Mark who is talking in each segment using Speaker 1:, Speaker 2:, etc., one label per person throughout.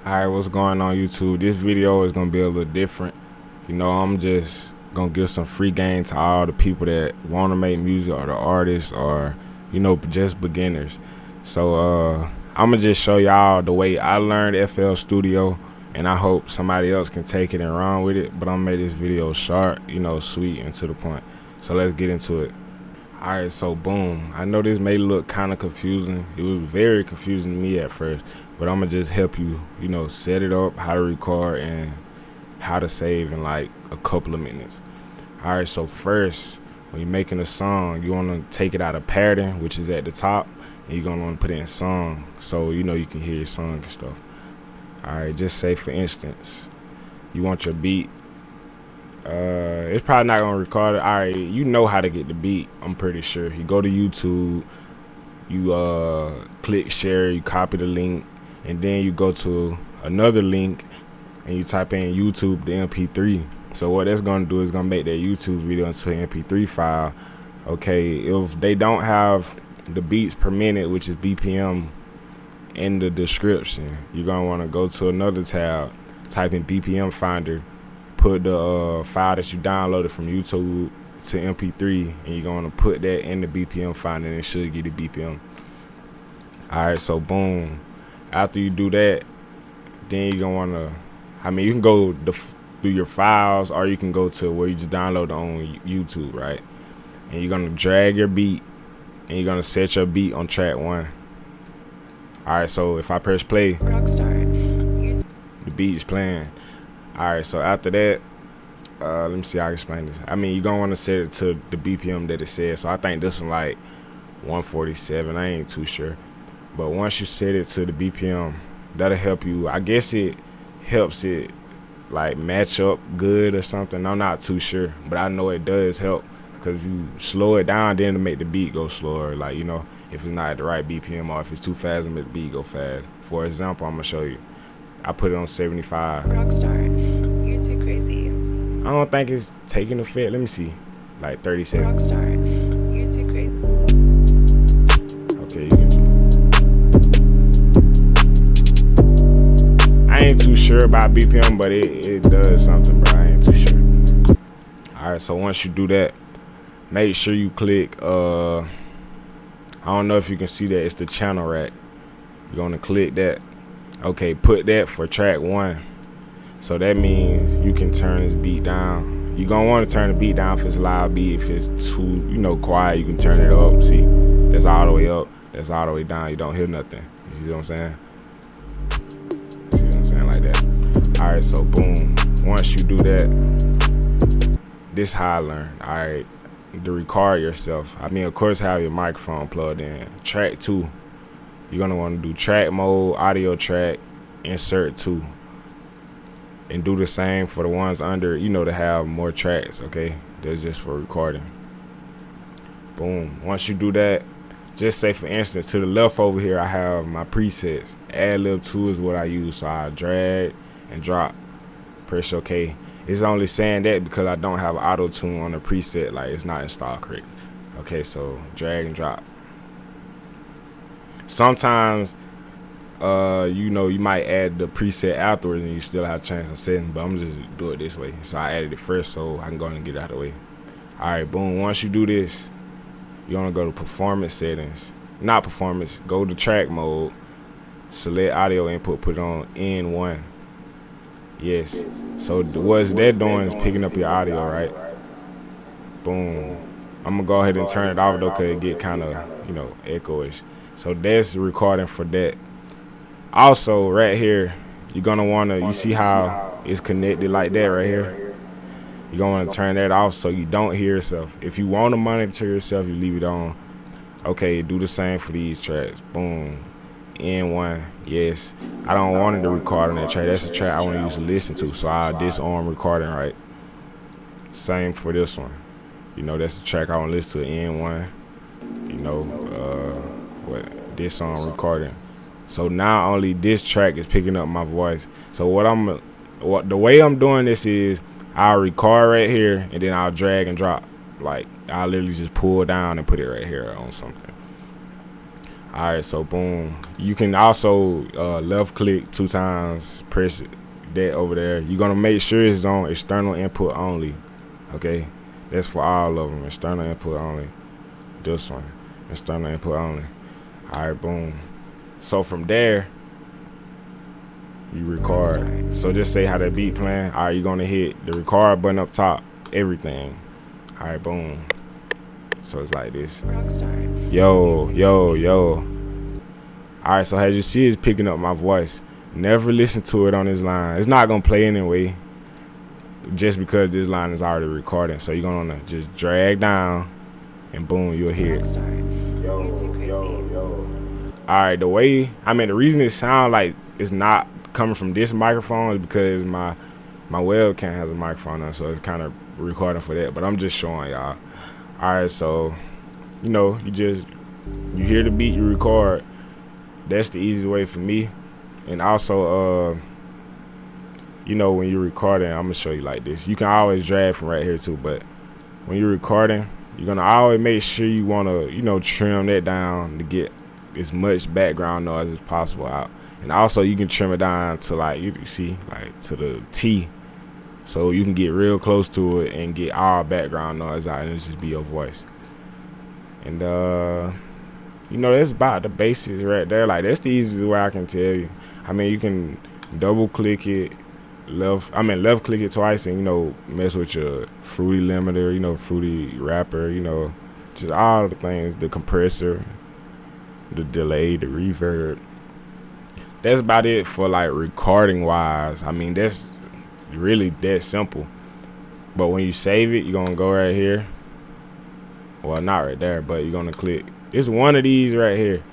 Speaker 1: Alright, what's going on YouTube? This video is gonna be a little different. You know, I'm just gonna give some free game to all the people that wanna make music, or the artists, or you know, just beginners. So I'ma just show y'all the way I learned FL Studio, and I hope somebody else can take it and run with it. But I'm gonna make this video short, you know, sweet and to the point. So let's get into it. Alright, so boom. I know this may look kind of confusing. It was very confusing to me at first, but I'm gonna just help you, you know, set it up, how to record, and how to save in like a couple of minutes. Alright, so first, when you're making a song, you wanna take it out of pattern, which is at the top, and you're gonna wanna put it in song, so you know you can hear your song and stuff. Alright, just say for instance, you want your beat. It's probably not gonna record it. Alright, you know how to get the beat, I'm pretty sure. You go to YouTube, you click share, you copy the link, and then you go to another link and you type in YouTube the MP3. So what that's gonna do is gonna make that YouTube video into an MP3 file. Okay, if they don't have the beats per minute, which is BPM, in the description, you're gonna want to go to another tab, type in BPM Finder, put the file that you downloaded from YouTube to MP3, and you're gonna put that in the BPM Finder, and it should get the BPM. Alright, so boom. After you do that, then you're gonna wanna, you can go through your files, or you can go to where you just download on YouTube, right? And you're gonna drag your beat, and you're gonna set your beat on track 1. Alright, so if I press play, the beat's playing. Alright, so after that, let me see how I explain this. You're gonna want to set it to the BPM that it says. So I think this one like 147. I ain't too sure. But once you set it to the BPM, that'll help you. I guess it helps it like match up good or something. I'm not too sure, but I know it does help, because if you slow it down, then to make the beat go slower. Like, you know, if it's not at the right BPM, or if it's too fast, to make the beat go fast. For example, I'm gonna show you. I put it on 75.
Speaker 2: Rockstar, you're too crazy.
Speaker 1: I don't think it's taking effect. Let me see. Like 30 seconds.
Speaker 2: Rockstar, you're too crazy.
Speaker 1: Okay, you can. I ain't too sure about BPM, but it does something, bro. I ain't too sure. Alright, so once you do that, make sure you click I don't know if you can see that, it's the channel rack. You're gonna click that. Okay, put that for track 1. So that means you can turn this beat down. You're gonna want to turn the beat down if it's a loud beat. If it's too, you know, quiet, you can turn it up. See, that's all the way up, that's all the way down. You don't hear nothing. You see what I'm saying? See what I'm saying? Like that. Alright, so boom. Once you do that, this how I learned. Alright, to record yourself. Of course, have your microphone plugged in. Track 2. You're gonna want to do track mode, audio track, insert 2, and do the same for the ones under, you know, to have more tracks. Okay, that's just for recording. Boom. Once you do that, just say for instance, to the left over here, I have my presets. Ad-lib 2 is what I use, so I drag and drop. Press OK. It's only saying that because I don't have auto tune on the preset, like it's not installed correctly. Okay, so drag and drop. Sometimes, you know, you might add the preset afterwards and you still have a chance of setting, but I'm just do it this way. So I added it first so I can go and get it out of the way. Alright, boom. Once you do this, you want to go to performance settings. Not performance, go to track mode, select audio input, put it on N1. Yes. So what's that doing is picking up your audio, right? Boom. I'm going to go ahead and turn it off though, because it get kind of, you know, echoish. So that's recording for that. Also, right here, you're gonna wanna, you see how it's connected like that right here? You're gonna wanna turn that off so you don't hear yourself. If you wanna monitor yourself, you leave it on. Okay, do the same for these tracks. Boom. N1. Yes. I don't want it to record on that track. That's the track I want to use to listen to. So I disarm recording, right? Same for this one. You know, that's the track I want to listen to, N1. You know, this on recording. So now only this track is picking up my voice. So the way I'm doing this is I'll record right here and then I'll drag and drop. Like I'll literally just pull down and put it right here on something. All right, so boom. You can also left click 2 times, press that over there. You're gonna make sure it's on external input only. Okay, that's for all of them. External input only. This one, external input only. All right, boom. So from there, you record. So just say how that beat playing. All right, you're gonna hit the record button up top. Everything. All right, boom. So it's like this.
Speaker 2: Rockstar.
Speaker 1: Yo, yo, yo. Alright, so as you see, it's picking up my voice. Never listen to it on this line. It's not gonna play anyway, just because this line is already recording. So you're gonna just drag down, and boom, you'll hear it.
Speaker 2: Rockstar. You're too crazy.
Speaker 1: Alright, the reason it sounds like it's not coming from this microphone is because my webcam has a microphone on, so it's kind of recording for that. But I'm just showing y'all. Alright, so you hear the beat, you record. That's the easiest way for me. And also when you're recording, I'm gonna show you like this. You can always drag from right here too, but when you're recording, you're gonna always make sure you wanna trim that down to get as much background noise as possible out. And also you can trim it down to like you see like to the T, so you can get real close to it and get all background noise out, and it just be your voice. And that's about the basics right there. Like, that's the easiest way I can tell you. I mean, you can double click it, left click it twice, and mess with your Fruity limiter, Fruity wrapper, just all the things, the compressor, the delay, the reverb. That's about it for like recording wise. I mean, that's really that simple. But when you save it, you're gonna go right here. Well, not right there, but you're gonna click. It's one of these right here.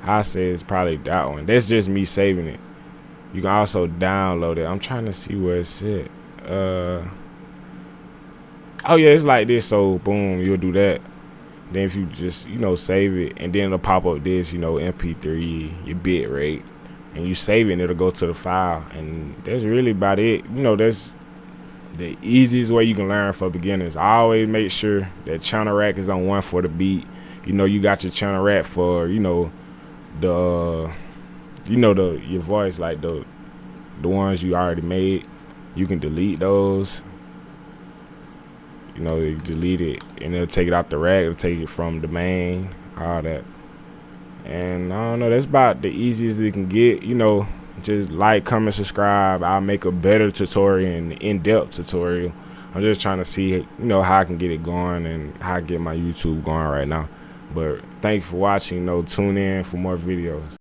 Speaker 1: I say it's probably that one. That's just me saving it. You can also download it. I'm trying to see where it's at. Oh yeah, it's like this. So boom, you'll do that. Then if you just save it, and then it'll pop up this MP3, your bit rate, and you save it, and it'll go to the file. And that's really about it. That's the easiest way you can learn for beginners. I always make sure that channel rack is on 1 for the beat. You got your channel rack for your voice, like the ones you already made. You can delete those. You delete it, and it'll take it out the rack. It'll take it from the main, all that. And I don't know. That's about the easiest it can get. Just like, comment, subscribe. I'll make a better tutorial, and in-depth tutorial. I'm just trying to see how I can get it going and how I get my YouTube going right now. But thank you for watching. Tune in for more videos.